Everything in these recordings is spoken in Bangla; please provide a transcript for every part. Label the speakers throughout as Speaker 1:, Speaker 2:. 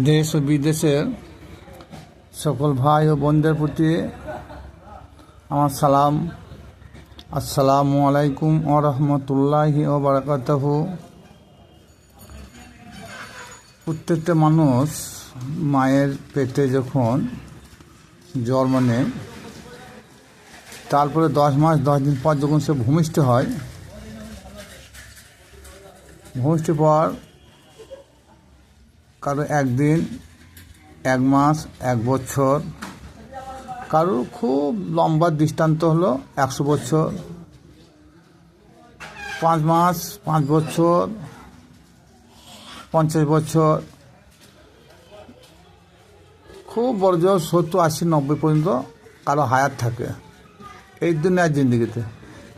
Speaker 1: দেশ ও বিদেশের সকল ভাই ও বোনদের প্রতি আমার সালাম। আসসালামু আলাইকুম ওয়া রাহমাতুল্লাহি ওয়া বারাকাতুহু। প্রত্যেকটা মানুষ মায়ের পেটে যখন জন্ম নেয়, তারপরে 10 মাস 10 দিন পর যখন সে ভূমিষ্ঠ হয়, ভূমিষ্ঠ পর কারো একদিন, 1 মাস, 1 বছর, কারো খুব লম্বা দৃষ্টান্ত হলো 100 বছর, 5 মাস, 5 বছর, 50 বছর, খুব বড় জোর 70, 80, 90 পর্যন্ত কারো হায়াত থাকে এই দুনিয়ার জিন্দিগিতে।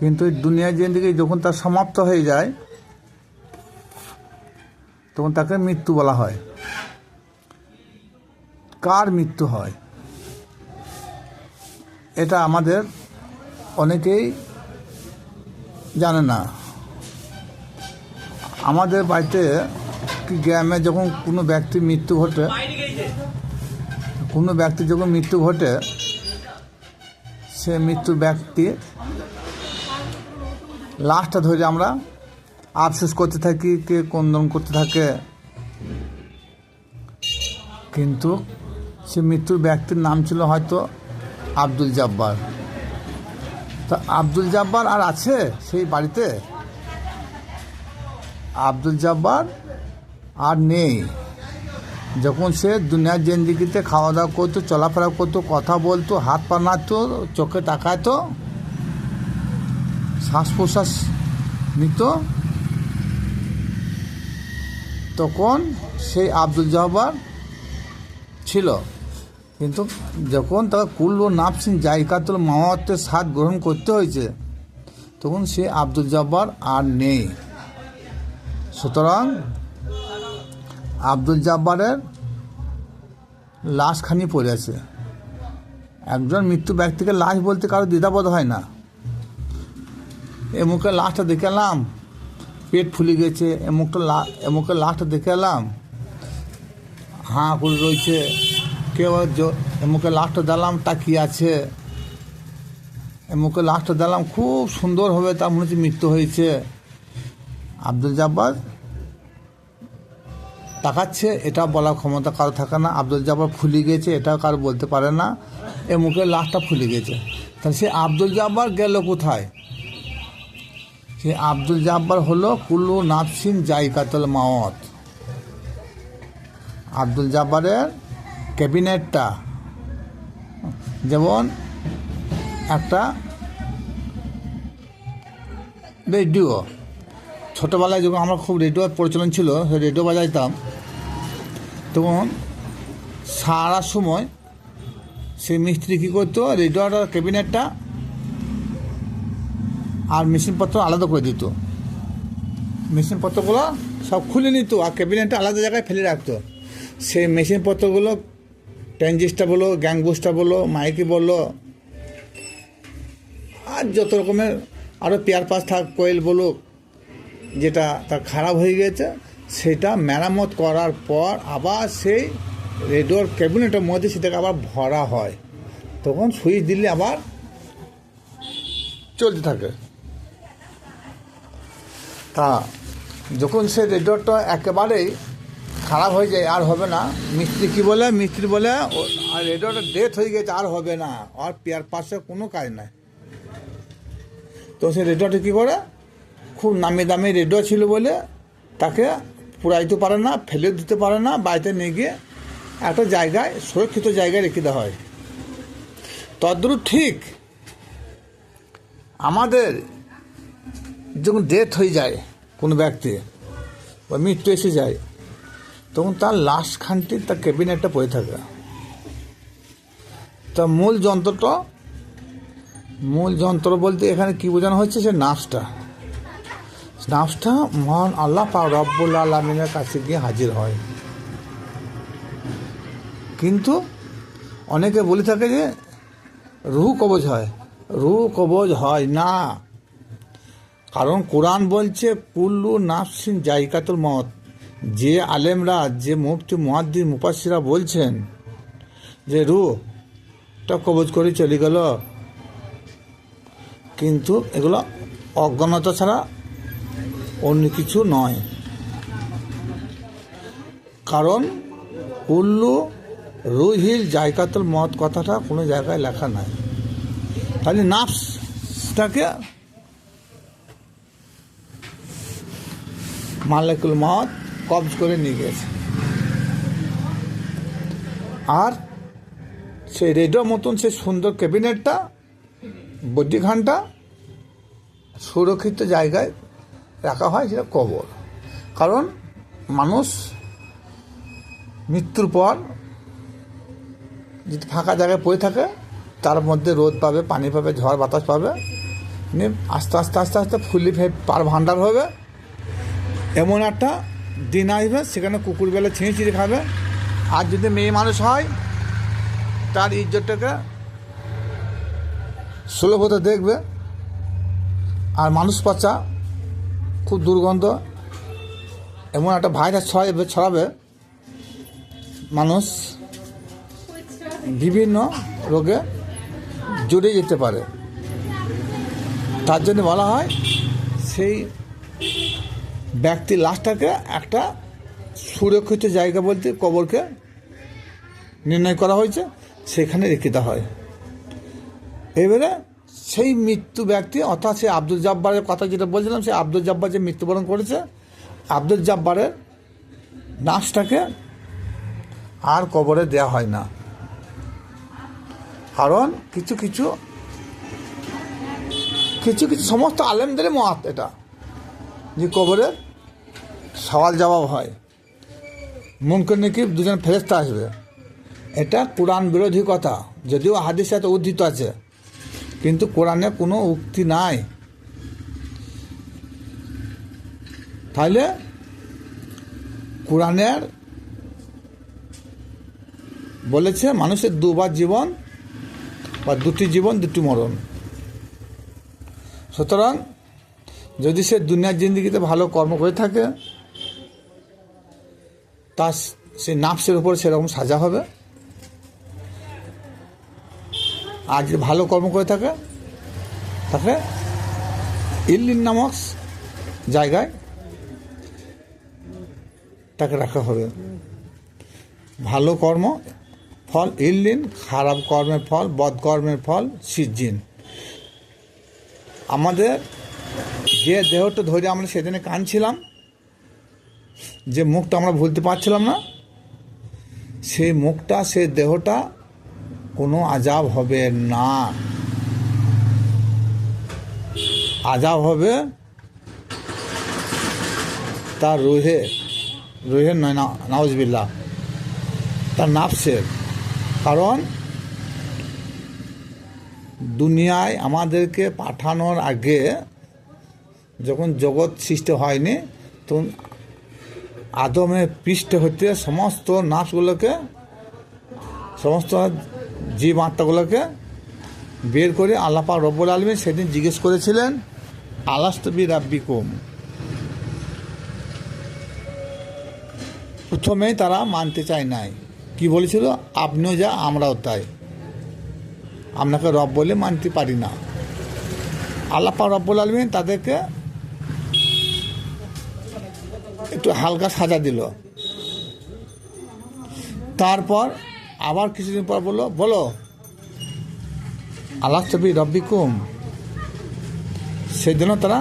Speaker 1: কিন্তু এই দুনিয়ার জিন্দিগি যখন তার সমাপ্ত হয়ে যায়, তখন তাকে মৃত্যু বলা হয়। কার মৃত্যু হয় এটা আমাদের অনেকেই জানে না। আমাদের বাড়িতে কি গ্রামে যখন কোনো ব্যক্তির মৃত্যু ঘটে, সে মৃত্যু ব্যক্তি লাশটা ধরে আমরা আফসোস করতে থাকি, কে ক্রন্দন করতে থাকে। কিন্তু সে মৃত্যুর ব্যক্তির নাম ছিল হয়তো আব্দুল জব্বার। তা আব্দুল জব্বার আর আছে সেই বাড়িতে? আব্দুল জব্বার আর নেই। যখন সে দুনিয়ার জিন্দিগিতে খাওয়া দাওয়া করতো, চলাফেরা করতো, কথা বলতো, হাত পা নাড়তো, চোখে তাকাতো, শ্বাস প্রশ্বাস নিত, তখন সেই আব্দুল জব্বার ছিল। কিন্তু যখন তাকে কুল্লু নাফসিন জায়কাতুল মাওয়াতের স্বাদ গ্রহণ করতে হয়েছে, তখন সে আব্দুল জব্বার আর নেই। সুতরাং আব্দুল জব্বারের লাশখানি পড়ে আছে। একজন মৃত্যু ব্যক্তিকে লাশ বলতে কারো দ্বিধাবোধ হয় না। এ মুখে লাশটা দেখে এলাম, পেট ফুলে গেছে, এ মুখে লাশটা দেখে এলাম, হাঁ করে রয়েছে, কেউ এমুকে লাশটা দিলাম তাকিয়ে আছে, এমুকে লাশটা দিলাম খুব সুন্দর হবে, তার মনে হচ্ছে মৃত্যু হয়েছে। আব্দুল জব্বার তাকাচ্ছে, এটা বলার ক্ষমতা কারো থাকে না। আব্দুল জব্বার ফুলে গেছে, এটাও কারো বলতে পারে না। এ মুখে লাশটা ফুলে গেছে। তাহলে সে আব্দুল জব্বার গেল কোথায়? সে আব্দুল জব্বার হলো কুল্লু নাফসিন জায়কাতুল মাওয়াত। আব্দুল জব্বারের ক্যাবিনেটটা যেমন একটা রেডিও। ছোটোবেলায় যখন আমরা খুব রেডিওর প্রচলন ছিল, সেই রেডিও বাজাইতাম, তখন সারা সময় সেই মিস্ত্রি কী করতো, রেডিওটার ক্যাবিনেটটা আর মেশিনপত্র আলাদা করে দিত। মেশিনপত্রগুলো সব খুলে নিত আর ক্যাবিনেটটা আলাদা জায়গায় ফেলে রাখতো। সেই মেশিনপত্রগুলো ট্রানজিস্টার বলো, গ্যাং বুস্টার বলো, মাইকি বলো, আর যত রকমের আরও পেয়ার পাস কোয়েল বলো, যেটা তার খারাপ হয়ে গেছে, সেটা মেরামত করার পর আবার সেই রেডিওর ক্যাবিনেটের মধ্যে সেটাকে আবার ভরা হয়। তখন সুইচ দিলে আবার চলতে থাকে। তা যখন সেই রেডিওটা একেবারেই খারাপ হয়ে যায়, আর হবে না, মিস্ত্রি বলে আর রেডিওটা ডেথ হয়ে গেছে, আর হবে না, আর পেয়ার পাসের কোনো কাজ নাই। তো সেই রেডিওটা কী করে, খুব নামি দামি রেডিও ছিল বলে তাকে পুরাইতে পারে না, ফেলে দিতে পারে না, বাড়িতে নিয়ে গিয়ে একটা জায়গায়, সুরক্ষিত জায়গায় রেখে দেওয়া হয়। তদ্রূপ ঠিক আমাদের যখন ডেথ হয়ে যায় কোনো ব্যক্তি বা মৃত্যু এসে যায়, তখন তার লাশখানটি তার ক্যাবিনেটটা পড়ে থাকে। তা মূল যন্ত্র বলতে এখানে কি বোঝানো হচ্ছে, সে নার্সটা মহান আল্লাহ পাক রব্বুল আলামিনের কাছে গিয়ে হাজির হয়। কিন্তু অনেকে বলে থাকে যে রুহ কবজ হয় না। কারণ কোরআন বলছে কুল্লু নাফসিন জায়কাতুল মওত, যে আলেমরা, যে মুফতি মুহাদ্দিস মুফাসসিররা বলছেন যে রুহটা কবজ করে চলে গেল, কিন্তু এগুলো অজ্ঞানতা ছাড়া অন্য কিছু নয়। কারণ কুল্লু রুহিল জায়গাতুল মত কথাটা কোনো জায়গায় লেখা নাই। তাহলে নাফসটাকে মালিকুল মত কবজ করে নিয়ে গেছে। আর সেই রেডিওর মতন সেই সুন্দর ক্যাবিনেটটা, বদ্যিখানটা সুরক্ষিত জায়গায় রাখা হয়, সেটা কবর। কারণ মানুষ মৃত্যুর পর যদি ফাঁকা জায়গায় পড়ে থাকে, তার মধ্যে রোদ পাবে, পানি পাবে, ঝড় বাতাস পাবে, আস্তে আস্তে আস্তে আস্তে ফুলি পার ভান্ডার হবে। এমন একটা দিন আসবে সেখানে কুকুর বেলা ছিঁড়ে ছিঁড়ে খাবে। আর যদি মেয়ে মানুষ হয়, তার ইজ্জতটাকে সুলভতা দেখবে। আর মানুষ পচা খুব দুর্গন্ধ, এমন একটা ভাইরাস ছড়াবে, মানুষ বিভিন্ন রোগে জড়িয়ে যেতে পারে। তার জন্য বলা হয় সেই ব্যক্তির লাশটাকে একটা সুরক্ষিত জায়গা বলতে কবরকে নির্ণয় করা হয়েছে, সেখানে রেখে দেওয়া হয়। এবারে সেই মৃত্যু ব্যক্তি, অর্থাৎ সেই আব্দুল জাব্বারের কথা যেটা বলছিলাম, সেই আব্দুল জাব্বার যে মৃত্যুবরণ করেছে, আব্দুল জাব্বারের লাশটাকে আর কবরে দেওয়া হয় না। কারণ কিছু কিছু সমস্ত আলেমদের মত এটা, যে কবরের সওয়াল জবাব হয়, মুনকার নাকির দুজন ফেরেশতা আসবে। এটা কোরআন বিরোধী কথা, যদিও হাদিসে এত উদ্ধৃত আছে, কিন্তু কোরআনে কোনো উক্তি নাই। তাহলে কোরআনের বলেছে মানুষের দুবার জীবন বা দুটি জীবন দুটি মরণ। সুতরাং যদি সে দুনিয়ার জিন্দিগিতে ভালো কর্ম করে থাকে, তার সে নাফসের উপর সেরকম সাজা হবে। আর যদি ভালো কর্ম করে থাকে, তাকে ইল্লিন নামক জায়গায় তাকে রাখা হবে। ভালো কর্ম ফল ইল্লিন, খারাপ কর্মের ফল, বদকর্মের ফল সিজ্জিন। আমাদের যে দেহটা ধরে আমরা সেদিনে কাঁদছিলাম, যে মুখটা আমরা ভুলতে পারছিলাম না, সেই মুখটা, সেই দেহটা কোনো আজাব হবে না। আজাব হবে তার রুহের নয়, নাউজবিল্লাহ, তার নাফসের। কারণ দুনিয়ায় আমাদেরকে পাঠানোর আগে, যখন জগৎ সৃষ্টি হয়নি, তখন আদমের পৃষ্ঠ হতে সমস্ত নাফসগুলোকে, সমস্ত জীব আত্মাগুলোকে বের করে আল্লাহ পাক রব্বুল আলামিন সেদিন জিজ্ঞেস করেছিলেন, আলাস্তু বিরাব্বিকুম। প্রথমেই তারা মানতে চায় নাই। কি বলেছিল? আপনিও যা আমরাও তাই, আপনাকে রব বলে মানতে পারি না। আল্লাহ পাক রব্বুল আলামিন তাদেরকে একটু হালকা সাজা দিল। তারপর আবার কিছুদিন পর বলো আলাস্তু বিরাব্বিকুম। সেদিনও তারা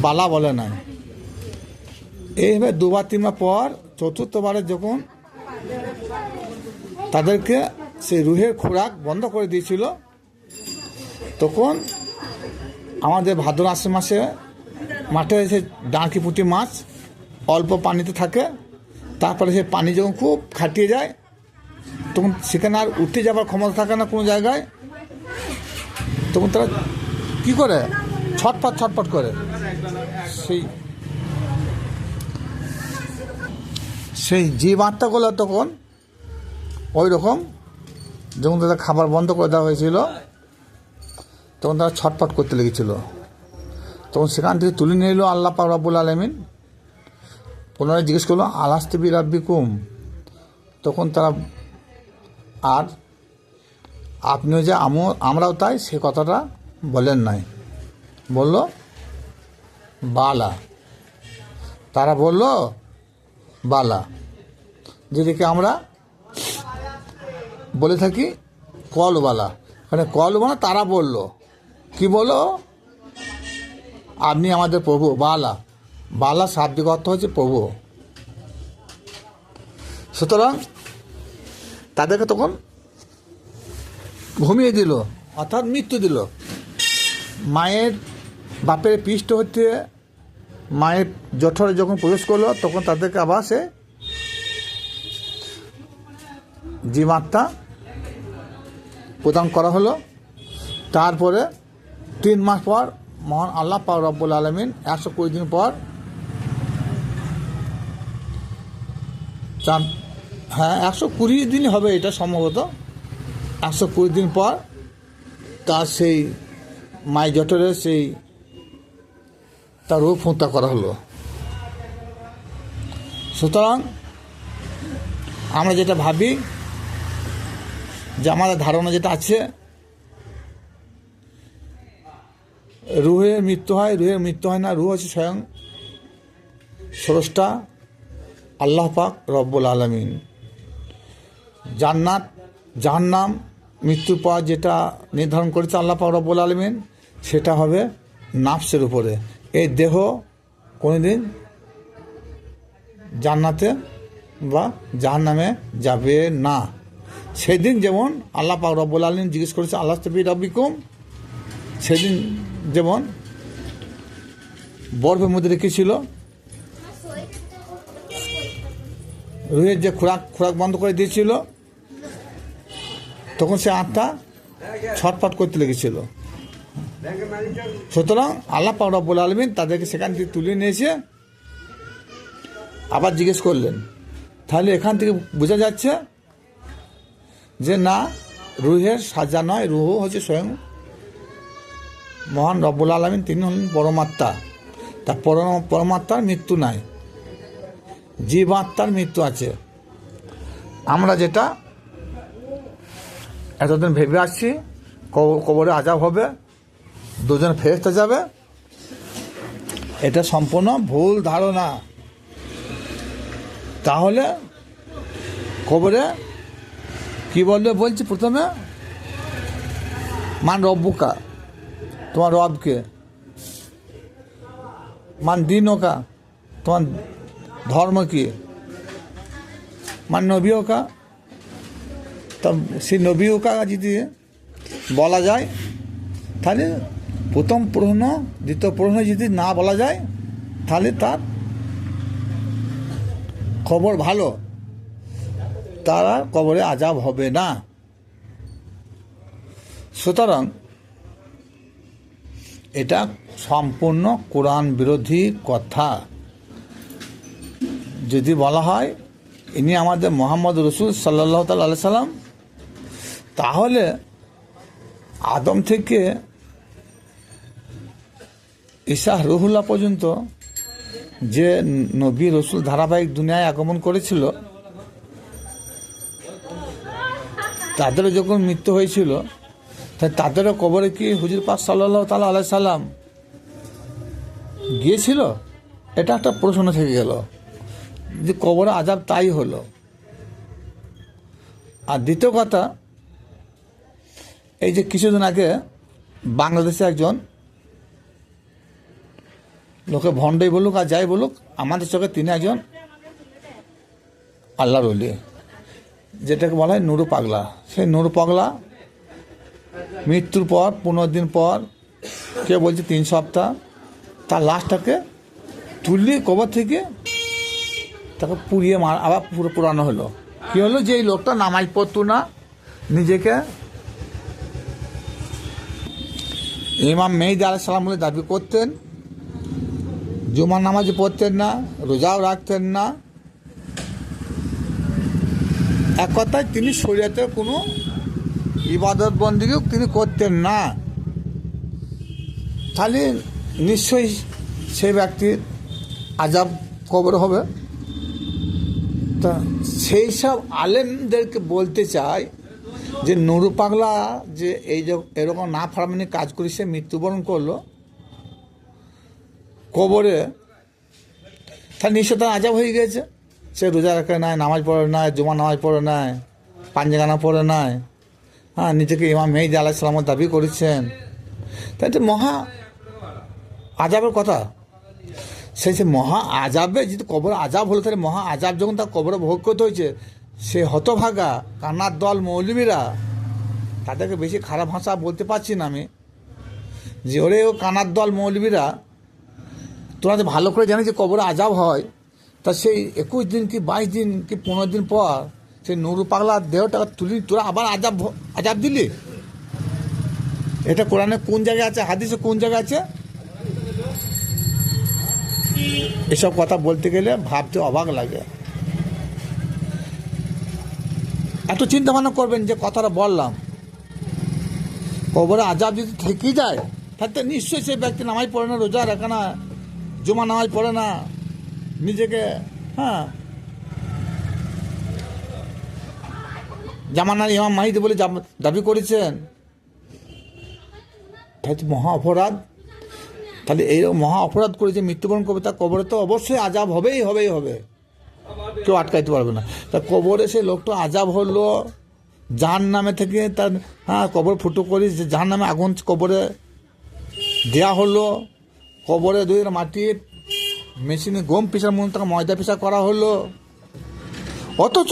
Speaker 1: বালা বলে নাই। এইভাবে দুবার তিনবার পর চতুর্থবারে যখন তাদেরকে সেই রুহের খোরাক বন্ধ করে দিয়েছিল, তখন আমাদের ভাদ্র আশ্বিন মাসে মাঠে এসে ডাঁকি পুঁটি মাছ অল্প পানিতে থাকে, তারপরে সেই পানি যখন খুব খাটিয়ে যায়, তখন সেখানে আর উঠে যাবার ক্ষমতা থাকে না কোনো জায়গায়। তখন তারা কী করে? ছটপট করে। সেই জীব আত্মাগুলো তখন ওই রকম, যখন তাদের খাবার বন্ধ করে দেওয়া হয়েছিল, তখন তারা ছটপট করতে লেগেছিল। তখন সেখান থেকে তুলে নিয়ে এলো আল্লাহ পাক রব্বুল আলামিন পুনরায় জিজ্ঞেস করলো আলাস্তি রাব্বিকুম, তখন তারা আর আপনিও যে আমরাও তাই সে কথাটা বলেন নাই, বলল বালা। তারা বলল বালা, যেদিকে আমরা বলে থাকি কলবালা, মানে কলবালা। তারা বলল, কি বলো, আপনি আমাদের প্রভু। বালা, বালা শাব্দিক অর্থ হচ্ছে প্রভু। সুতরাং তাদেরকে তখন ঘুমিয়ে দিল, অর্থাৎ মৃত্যু দিল। মায়ের বাপের পৃষ্ঠ হতে মায়ের জঠরে যখন প্রবেশ করলো, তখন তাদেরকে আবার সে জীবাত্মা প্রদান করা হলো। তারপরে 3 মাস পর মহান আল্লাহ পাক রব্বুল আলামিন 120 দিন পর, হ্যাঁ 120 দিন হবে এটা সম্ভবত, 120 দিন পর তার সেই মায়ের জঠরে সেই তার রূপ হত্যা করা হলো। সুতরাং আমরা যেটা ভাবি যে আমাদের ধারণা যেটা আছে রুহের মৃত্যু হয়, রুহের মৃত্যু হয় না। রুহ হচ্ছে স্বয়ং স্রষ্টা আল্লাহ পাক রব্বুল আলামিন। জান্নাত জাহান্নাম মৃত্যুর পর যেটা নির্ধারণ করেছে আল্লাহ পাক রব্বুল আলামিন, সেটা হবে নাফসের উপরে। এই দেহ কোনোদিন জান্নাতে বা জাহান্নামে যাবে না। সেদিন যেমন আল্লাহ পাক রব্বুল আলামিন জিজ্ঞেস করেছে আলাস্তি রাব্বিকুম, সেদিন যেমন বরফের মধ্যে রেখেছিল, রুহের যে খোরাক বন্ধ করে দিয়েছিল, তখন সে আত্মা ছটফট করতে লেগেছিল। সুতরাং আল্লাহ পাক রব্বুল আলামিন তাদেরকে সেখান থেকে তুলে নিয়েছে, আবার জিজ্ঞেস করলেন। তাহলে এখান থেকে বোঝা যাচ্ছে যে না, রুহের সাজা নয়, রুহ হচ্ছে স্বয়ং মহান রব্বুল আলামিন, তিনি হলেন পরমাত্মা। তা পরমাত্মার মৃত্যু নাই, জীবাত্মার মৃত্যু আছে। আমরা যেটা এতদিন ভেবে আসছি কবরে আযাব হবে, 2 জন ফেরেশতা যাবে, এটা সম্পূর্ণ ভুল ধারণা। তাহলে কবরে কি বলবে, বলছি প্রথমে মান রব্বুকা, তোমার রবকে। মান দিনকা, তোমার ধর্ম কি। মান নবীকা, তা সেই নবীকা যদি বলা যায়, তাহলে প্রথম প্রশ্ন দ্বিতীয় প্রশ্ন যদি না বলা যায়, তাহলে তার খবর ভালো, তারা কবরে আযাব হবে না। সুতরাং এটা সম্পূর্ণ কোরআন বিরোধী কথা। যদি বলা হয় ইনি আমাদের মোহাম্মদ রসুল সাল্লাল্লাহু তাআলা আলাইহি সাল্লাম, তাহলে আদম থেকে ঈসা রুহুল্লাহ পর্যন্ত যে নবী রসুল ধারাবাহিক দুনিয়ায় আগমন করেছিল, তাদেরও যখন মৃত্যু হয়েছিল, তাই তাদেরও কবরে কি হুজুর পাক সাল্লাল্লাহু তাআলা আলাইহি সাল্লাম গিয়েছিল? এটা একটা প্রশ্ন থেকে গেল যে কবরে আযাব তাই হলো। আর দ্বিতীয় কথা, এই যে কিছুদিন আগে বাংলাদেশে একজন লোকে ভণ্ডই বলুক আর যাই বলুক, আমাদের চোখে তিনি একজন আল্লাহর ওলি, যেটাকে বলা হয় নুরু পাগলা। সেই নুরু পাগলা মৃত্যুর পর 15 দিন পর, কেউ বলছে 3 সপ্তাহ, তার লাশটাকে তুললে কবর থেকে তাকে পুড়িয়ে আবার পুরানো হলো। কী হলো, যে এই লোকটা নামাজ পড়তো না, নিজেকে ইমাম মেহেদী আলাইহিস সালাম বলে দাবি করতেন, জুমার নামাজ পড়তেন না, রোজাও রাখতেন না, এক কথায় তিনি শরীয়তে কোনো ইবাদত বন্দেগীও তিনি করতেন না। তাহলে নিশ্চয়ই সেই ব্যক্তির আযাব কবর হবে। তা সেই সব আলেমদেরকে বলতে চাই যে নুরু পাগলা যে এই যে এরকম না ফার্মানি কাজ করে সে মৃত্যুবরণ করলো কবরে, তার নিশ্চয় তার আজাব হয়ে গেছে। সে রোজা রাখে নাই, নামাজ পড়ে নাই, জুমা নামাজ পড়ে নাই, পাঞ্জাগানা পড়ে নাই, হ্যাঁ, নিজেকে ইমাম মেহদি আলাইহিস সালামের দাবি করেছেন, তাই তো মহা আজাবের কথা। সেই সে মহা আজাবে যদি কবরে আজাব হলো, তাহলে মহা আজাব যখন তার কবরে ভোগ করতে হয়েছে, সে হতভাগা কান্নার দল মৌলবীরা, তাদেরকে বেশি খারাপ ভাষা বলতে পারছি না আমি, যে ওরে ও কানার দল মৌলবীরা, তোরা যে ভালো করে জানি যে কবরে আজাব হয়, তা সেই 21 দিন কি 22 দিন কি 15 দিন পর সেই নুরু পাগলার দেহটা তুলি তোরা আবার আজাব দিলি? এটা কোরআনে কোন জায়গায় আছে, হাদিসে কোন জায়গায় আছে? এসব কথা বলতে গেলে ভাবতে অবাক লাগে। এত চিন্তা ভাবনা করবেন যে কথাটা বললাম, কবরে আজাব যদি থেকেই যায়, তাহলে নিশ্চয়ই সেই ব্যক্তি নামাজ পড়ে না, রোজা রাখে না, জুমা নামাজ পড়ে না, নিজেকে জামানার ইমাম মাহিদি বলে দাবি করেছেন, তাই তো মহা অপরাধ। তাহলে এইরকম মহা অপরাধ করে যে মৃত্যুবরণ করবে, তার কবরে তো অবশ্যই আজাব হবেই হবে, কেউ আটকাইতে পারবে না। তা কবরে সে লোকটা আজাব হলো, জাহান্নামে থেকে তার কবর ফুটো করে যে জাহান্নামে আগুন কবরে দেয়া হলো, কবরে দুই মাটির মেশিনে গম পিসার মধ্যে তাকে ময়দা পিসা করা হলো, অথচ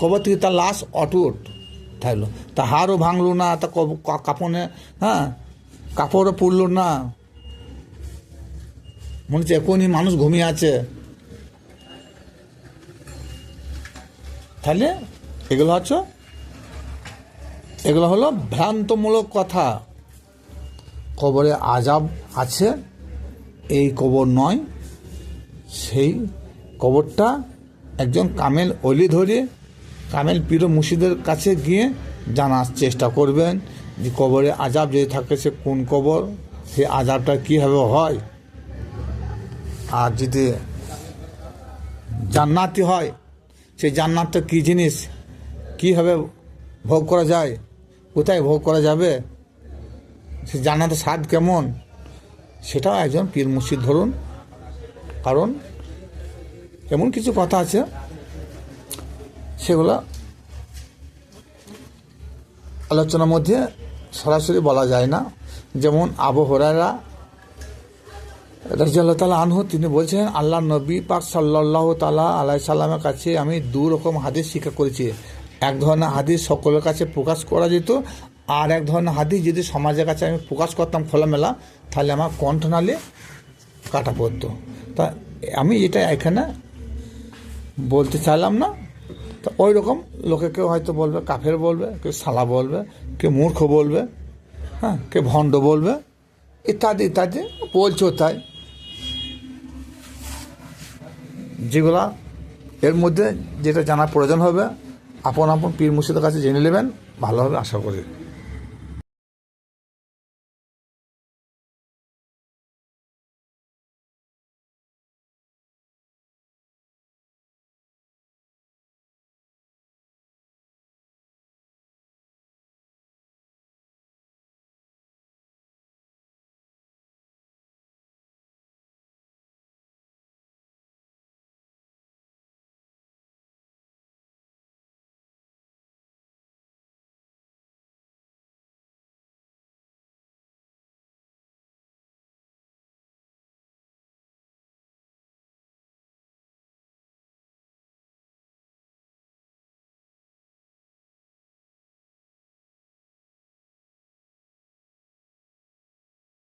Speaker 1: কবর থেকে তার লাশ অটুট থাকলো, তা হাড়ও ভাঙলো না, তা কাপড়ে কাপড়ও পুড়লো না, মনে হচ্ছে এখনই মানুষ ঘুমিয়ে আছে। তাহলে এগুলো হলো ভ্রান্তমূলক কথা। কবরে আজাব আছে এই কবর নয়, সেই কবরটা একজন কামেল অলি ধরে কামেল পীর মুর্শিদের কাছে গিয়ে জানার চেষ্টা করবেন যে কবরে আজাব যদি থাকে সে কোন কবর, সে আজাবটা কীভাবে হয়, আর যদি জান্নাতি হয় সেই জান্নাতটা কী জিনিস, কীভাবে ভোগ করা যায়, কোথায় ভোগ করা যাবে, সে জান্নাতের স্বাদ কেমন, সেটাও একজন পীর মুর্শিদ ধরুন। কারণ এমন কিছু কথা আছে সেগুলো আলোচনার মধ্যে সরাসরি বলা যায় না। যেমন আবু হুরায়রা রাদিয়াল্লাহু তাআলা আনহু তিনি বলছেন, আল্লাহ নবী পাক সাল্লাল্লাহু তাআলা আলাইহি সাল্লামের কাছে আমি 2 রকম হাদিস শিক্ষা করেছি। এক ধরনের হাদিস সকলের কাছে প্রকাশ করা যেত, আর এক ধরনের হাদিস যদি সমাজের কাছে আমি প্রকাশ করতাম খোলামেলা, তাহলে আমার কণ্ঠনালী কাটা পড়তো। তা আমি এটা এখানে বলতে চাইলাম না। তো ওই রকম লোকে কেউ হয়তো বলবে কাফের বলবে, কেউ শালা বলবে, কেউ মূর্খ বলবে, কেউ ভণ্ড বলবে, ইত্যাদি ইত্যাদি বলছো। তাই যেগুলা এর মধ্যে যেটা জানার প্রয়োজন হবে আপন পীর মুর্শিদের কাছে জেনে নেবেন, ভালো হবে আশা করি।